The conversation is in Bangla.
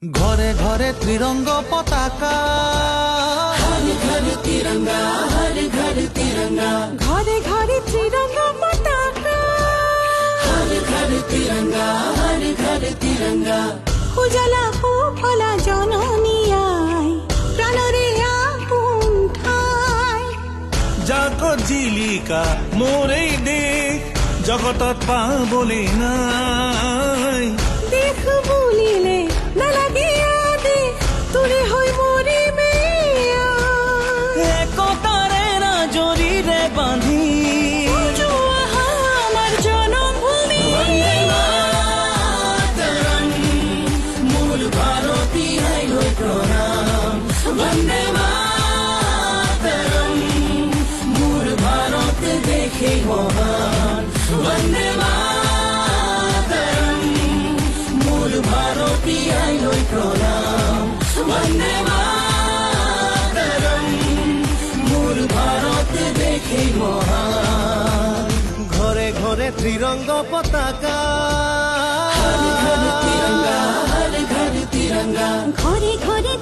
ঘরে ঘরে ত্রিরঙ্গ পতাকা, हर घर तिरंगा, हर घर तिरंगा, ঘরে ঘরে ত্রিরঙ্গ পতাকা, हर घर तिरंगा, हर घर तिरंगा। উজালা ফলা জননিয়াই প্রাণরে আপন ঠাই। জাগো জিলিকা মোরেই দেশ, জগতত পাবলে নাই। দেখ বুলিলে নালাগে আদেশ, তোৰে হৈ মৰিমে একতাৰে ৰাজৰীৰে বান্ধি আমার জনমভূমি। मातरम, मूल भारती है लोई प्रणाम। वंदे मातरम, मूल भारत देखे महान। वंदे मातरम, मूल भारती है लोई प्रणाम। वंदे मातरम, मूल भारत देखे महान। ঘরে ঘরে ত্রিরঙ্গ পতাকা, हर घर तिरंगा, हर घर तिरंगा, ঘরে ঘরে